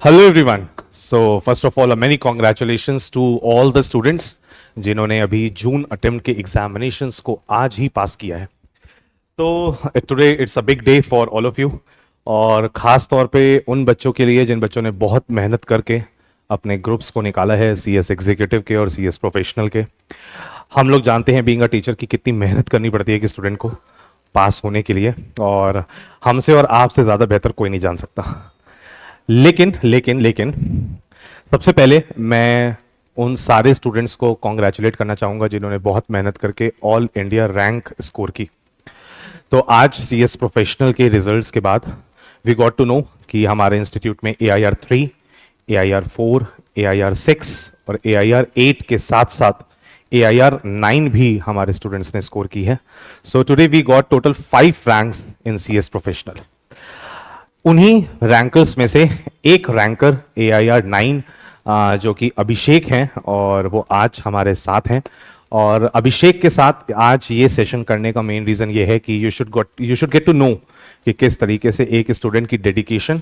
Hello everyone. So first of all, many congratulations to all the students जिन्होंने अभी जून attempt के examinations को आज ही पास किया है. तो today it's a big day for all of you, और ख़ास तौर पे उन बच्चों के लिए जिन बच्चों ने बहुत मेहनत करके अपने ग्रुप्स को निकाला है, सीएस एग्जीक्यूटिव के और सीएस प्रोफेशनल के. हम लोग जानते हैं बीइंग अ टीचर की कितनी मेहनत करनी पड़ती है कि स्टूडेंट को पास होने के लिए, और हमसे और आपसे ज़्यादा बेहतर कोई नहीं जान सकता. लेकिन लेकिन लेकिन सबसे पहले मैं उन सारे स्टूडेंट्स को कॉन्ग्रेचुलेट करना चाहूँगा जिन्होंने बहुत मेहनत करके ऑल इंडिया रैंक स्कोर की. तो आज सीएस प्रोफेशनल के रिजल्ट्स के बाद वी गॉट टू नो कि हमारे इंस्टीट्यूट में AIR 3, AIR 4, AIR 6 और AIR 8 के साथ साथ AIR 9 भी हमारे स्टूडेंट्स ने स्कोर की है. So today we got total 5 ranks in CS professional. उन्हीं रैंकर्स में से एक रैंकर AIR 9 जो कि अभिषेक हैं, और वो आज हमारे साथ हैं. और अभिषेक के साथ आज ये सेशन करने का मेन रीज़न ये है कि you should get to know कि किस तरीके से एक स्टूडेंट की डेडिकेशन,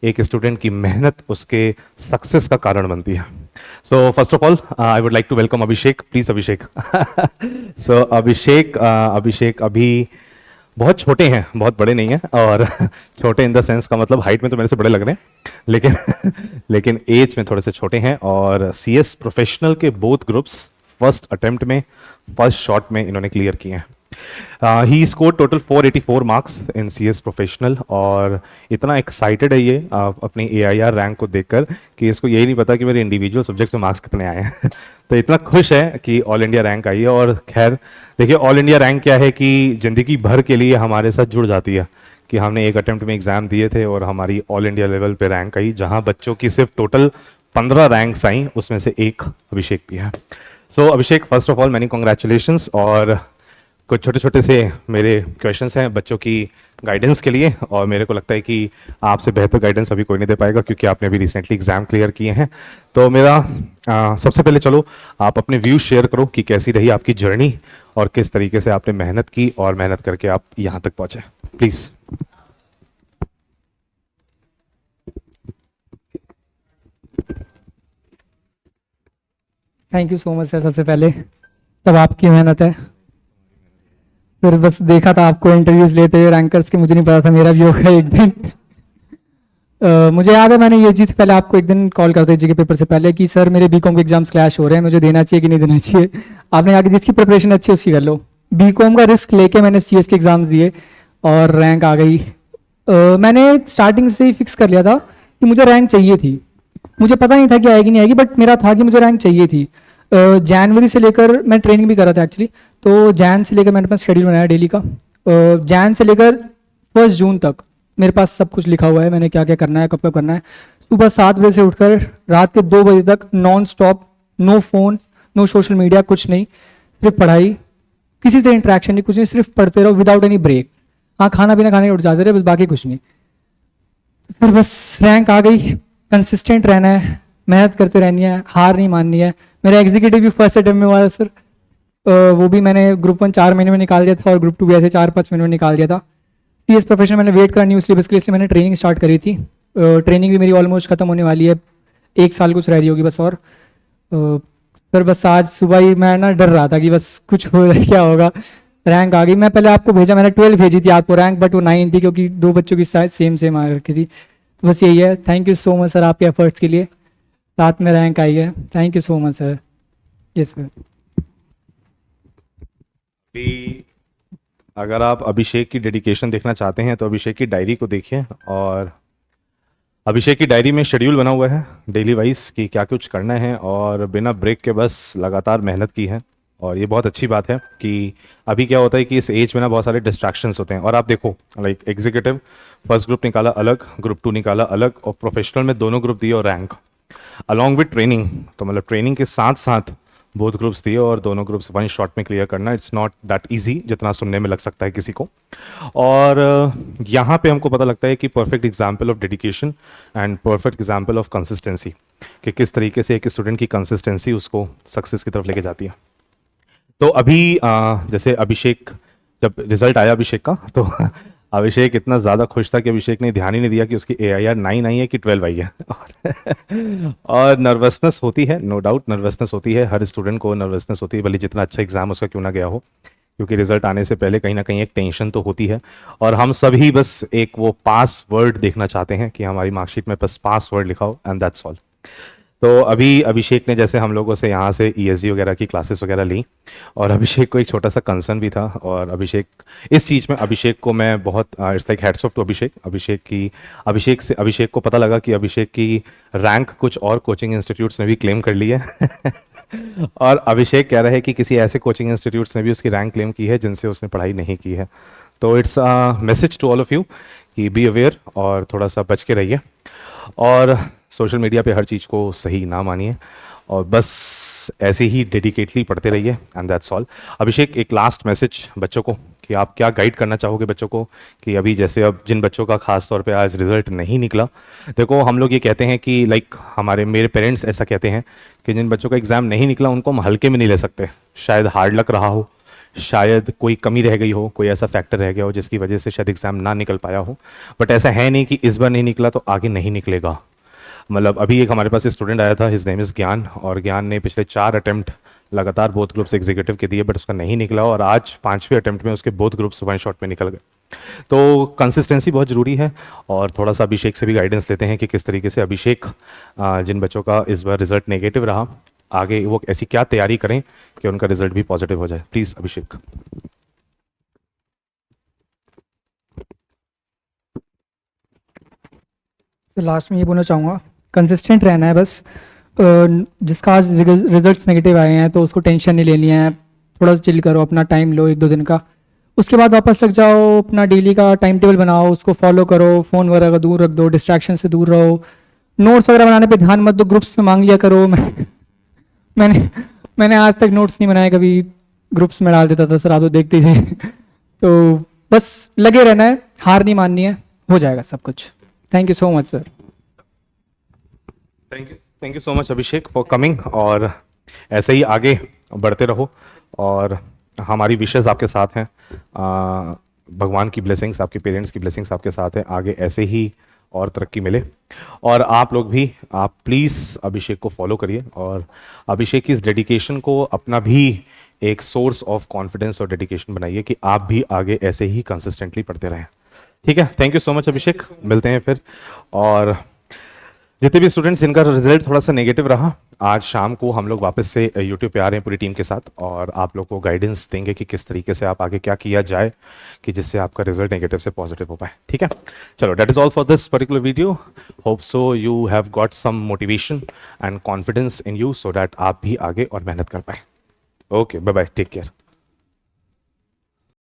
एक स्टूडेंट की मेहनत उसके सक्सेस का कारण बनती है. So first of all I would like to welcome Abhishek. Please Abhishek. So Abhishek अभी बहुत छोटे हैं, बहुत बड़े नहीं हैं, और छोटे इन द सेंस का मतलब हाइट में तो मेरे से बड़े लग रहे हैं, लेकिन एज में थोड़े से छोटे हैं. और सीएस प्रोफेशनल के बोथ ग्रुप्स फर्स्ट अटेम्प्ट में, फर्स्ट शॉट में इन्होंने क्लियर किए हैं. He score total 484 marks in CS professional, और इतना एक्साइटेड है ये अपनी AIR रैंक को देखकर कि इसको यही नहीं पता कि मेरे इंडिविजुअल सब्जेक्ट्स में मार्क्स कितने आए हैं. तो इतना खुश है कि ऑल इंडिया रैंक आई है. और खैर देखिए, ऑल इंडिया रैंक क्या है कि ज़िंदगी भर के लिए हमारे साथ जुड़ जाती है कि हमने एक अटेम्प्ट में एग्ज़ाम दिए थे और हमारी ऑल इंडिया लेवल पे रैंक आई, जहाँ बच्चों की सिर्फ टोटल 15 रैंक्स आई, उसमें से एक अभिषेक भी है. So Abhishek, first of all many congratulations. और कुछ छोटे छोटे से मेरे क्वेश्चंस हैं बच्चों की गाइडेंस के लिए, और मेरे को लगता है कि आपसे बेहतर गाइडेंस अभी कोई नहीं दे पाएगा क्योंकि आपने अभी रिसेंटली एग्जाम क्लियर किए हैं. तो मेरा सबसे पहले चलो आप अपने व्यूज शेयर करो कि कैसी रही आपकी जर्नी और किस तरीके से आपने मेहनत की और मेहनत करके आप यहाँ तक पहुँचे. Please. Thank you so much sir. सबसे पहले सब आपकी मेहनत है. फिर बस देखा था आपको इंटरव्यूज लेते हुए रैंकर्स के, मुझे नहीं पता था मेरा भी होगा एक दिन. मुझे याद है मैंने ये चीज़ पहले आपको एक दिन कॉल कर दी जी के पेपर से पहले कि सर मेरे बीकॉम के एग्जाम्स क्लैश हो रहे हैं, मुझे देना चाहिए कि नहीं देना चाहिए. आपने कहा कि जिसकी प्रिपरेशन अच्छी है उसकी कर लो. बीकॉम का रिस्क लेके मैंने सीएस के एग्जाम्स दिए और रैंक आ गई. मैंने स्टार्टिंग से ही फिक्स कर लिया था कि मुझे रैंक चाहिए थी. मुझे पता नहीं था कि आएगी नहीं आएगी, बट मेरा था कि मुझे रैंक चाहिए थी. जनवरी से लेकर मैं ट्रेनिंग भी कर रहा था एक्चुअली, तो जैन से लेकर मैंने अपना शेड्यूल बनाया डेली का. जैन से लेकर 1 जून तक मेरे पास सब कुछ लिखा हुआ है, मैंने क्या क्या करना है, कब कब करना है. सुबह 7 बजे से उठकर रात के 2 बजे तक non stop, no phone, no social media, कुछ नहीं, सिर्फ पढ़ाई, किसी से इंटरेक्शन नहीं, कुछ नहीं, सिर्फ पढ़ते रहो विदाउट एनी ब्रेक. हाँ, खाना पीना खाने उठ जाते रहे, बस बाकी कुछ नहीं. फिर बस रैंक आ गई. कंसिस्टेंट रहना है, मेहनत करते रहनी है, हार नहीं माननी है. मेरा एग्जीक्यूटिव भी फर्स्ट अटेम्प्ट में हुआ था सर. वो भी मैंने ग्रुप 1 4 महीने में निकाल दिया था और ग्रुप 2 भी ऐसे 4-5 महीने में निकाल दिया था. सीएस प्रोफेशनल मैंने वेट करा न्यू सिलेबस के लिए, मैंने ट्रेनिंग स्टार्ट करी थी. ट्रेनिंग भी मेरी ऑलमोस्ट खत्म होने वाली है, 1 साल कुछ रह रही होगी बस. और सर बस आज सुबह ही मैं ना डर रहा था कि बस कुछ हो क्या होगा. रैंक आ गई. मैं पहले आपको भेजा, मैंने 12 भेजी थी आपको रैंक, बट वो 9 थी क्योंकि 2 बच्चों की साइज सेम आ रखी थी. तो बस यही है. Thank you so much sir आपके एफर्ट्स के लिए, साथ में रैंक आई है. Thank you so much sir. Yes sir. अगर आप अभिषेक की डेडिकेशन देखना चाहते हैं तो अभिषेक की डायरी को देखिए, और अभिषेक की डायरी में शेड्यूल बना हुआ है डेली वाइज कि क्या कुछ करना है, और बिना ब्रेक के बस लगातार मेहनत की है. और ये बहुत अच्छी बात है कि अभी क्या होता है कि इस एज में ना बहुत सारे डिस्ट्रैक्शंस होते हैं. और आप देखो, लाइक एग्जीक्यूटिव फर्स्ट ग्रुप निकाला अलग, ग्रुप 2 निकाला अलग, और प्रोफेशनल में दोनों ग्रुप दिए और रैंक अलॉन्ग विद ट्रेनिंग. तो मतलब ट्रेनिंग के साथ साथ बोथ ग्रुप्स दिए और दोनों ग्रुप्स 1 शॉट में क्लियर करना, इट्स नॉट दैट इजी जितना सुनने में लग सकता है किसी को. और यहाँ पे हमको पता लगता है कि perfect example of dedication and perfect example of consistency, कि किस तरीके से एक स्टूडेंट की कंसिस्टेंसी उसको सक्सेस की तरफ लेके जाती है. तो अभी जैसे अभिषेक, जब रिजल्ट आया अभिषेक का, तो अभिषेक इतना ज़्यादा खुश था कि अभिषेक ने ध्यान ही नहीं दिया कि उसकी AIR 9 आई है कि 12 आई है। और नर्वसनेस होती है, नो डाउट नर्वसनेस होती है, हर स्टूडेंट को नर्वसनेस होती है, भले जितना अच्छा एग्जाम उसका क्यों ना गया हो, क्योंकि रिजल्ट आने से पहले कहीं ना कहीं एक टेंशन तो होती है। और हम सभी बस एक वो पास वर्ड देखना चाहते हैं कि हमारी मार्कशीट में बस पास वर्ड लिखा हो, एंड दैट्स ऑल। तो अभी अभिषेक ने जैसे हम लोगों से यहाँ से ESG वगैरह की क्लासेस वगैरह ली, और अभिषेक को एक छोटा सा कंसर्न भी था, और अभिषेक इस चीज़ में अभिषेक को मैं बहुत it's like hats off to Abhishek. Abhishek को पता लगा कि अभिषेक की रैंक कुछ और कोचिंग इंस्टीट्यूट्स ने भी क्लेम कर ली है। और अभिषेक कह रहे हैं कि किसी ऐसे कोचिंग इंस्टीट्यूट्स ने भी उसकी रैंक क्लेम की है जिनसे उसने पढ़ाई नहीं की है। तो it's a message to all of you कि बी अवेयर और थोड़ा सा बच के रहिए, और सोशल मीडिया पे हर चीज़ को सही ना मानिए, और बस ऐसे ही डेडिकेटली पढ़ते रहिए, एंड दैट्स ऑल। अभिषेक, एक लास्ट मैसेज बच्चों को कि आप क्या गाइड करना चाहोगे बच्चों को, कि अभी जैसे अब जिन बच्चों का खास तौर पे आज रिजल्ट नहीं निकला, देखो हम लोग ये कहते हैं कि लाइक मेरे पेरेंट्स ऐसा कहते हैं कि जिन बच्चों का एग्ज़ाम नहीं निकला उनको हम हल्के में नहीं ले सकते। शायद हार्ड लक रहा हो, शायद कोई कमी रह गई हो, कोई ऐसा फैक्टर रह गया हो जिसकी वजह से शायद एग्ज़ाम ना निकल पाया हो, बट ऐसा है नहीं कि इस बार नहीं निकला तो आगे नहीं निकलेगा। मतलब अभी एक हमारे पास स्टूडेंट आया था, हिज नेम इज़ ज्ञान, और ज्ञान ने पिछले 4 अटेम्प्ट लगातार बोथ ग्रुप्स एग्जीक्यूटिव के दिए, बट उसका नहीं निकला, और आज 5वें अटेम्प्ट में उसके बोथ ग्रुप्स 1 शॉट में निकल गए। तो कंसिस्टेंसी बहुत ज़रूरी है, और थोड़ा सा अभिषेक से भी गाइडेंस लेते हैं कि किस तरीके से अभिषेक जिन बच्चों का इस बार रिजल्ट नेगेटिव रहा, आगे वो ऐसी क्या तैयारी करें कि उनका रिजल्ट भी पॉजिटिव हो जाए। प्लीज़ अभिषेक। तो लास्ट में ये बोलना चाहूँगा, कंसिस्टेंट रहना है बस। जिसका आज रिजल्ट्स नेगेटिव आए हैं तो उसको टेंशन नहीं लेनी है, थोड़ा सा चिल करो, अपना टाइम लो 1-2 दिन का, उसके बाद वापस लग जाओ, अपना डेली का टाइम टेबल बनाओ, उसको फॉलो करो, फ़ोन वगैरह का दूर रख दो, डिस्ट्रैक्शन से दूर रहो, नोट्स वगैरह बनाने पे ध्यान मत दो, ग्रुप्स में मांग लिया करो। मैंने मैंने आज तक नोट्स नहीं बनाए कभी, ग्रुप्स में डाल देता था, सर आप तो देखते ही थे। तो बस लगे रहना है, हार नहीं माननी है, हो जाएगा सब कुछ। Thank you so much sir. Thank you so much Abhishek for coming, और ऐसे ही आगे बढ़ते रहो, और हमारी विशेष आपके साथ हैं, भगवान की ब्लेसिंग्स, आपके पेरेंट्स की ब्लेसिंग्स आपके साथ है, आगे ऐसे ही और तरक्की मिले। और आप लोग भी, आप प्लीज़ अभिषेक को फॉलो करिए, और अभिषेक की इस डेडिकेशन को अपना भी एक सोर्स ऑफ कॉन्फिडेंस और डेडिकेशन बनाइए कि आप भी आगे ऐसे ही कंसिस्टेंटली पढ़ते रहें। ठीक है, थैंक यू सो मच अभिषेक, मिलते हैं फिर। और जितने भी स्टूडेंट्स जिनका रिजल्ट थोड़ा सा नेगेटिव रहा, आज शाम को हम लोग वापस से यूट्यूब पे आ रहे हैं पूरी टीम के साथ, और आप लोग को गाइडेंस देंगे कि किस तरीके से आप आगे क्या किया जाए कि जिससे आपका रिजल्ट नेगेटिव से पॉजिटिव हो पाए। ठीक है, चलो, that is all for this particular video. Hope so you have got some motivation and confidence in you, so that आप भी आगे और मेहनत कर पाए। Okay, bye bye, take care.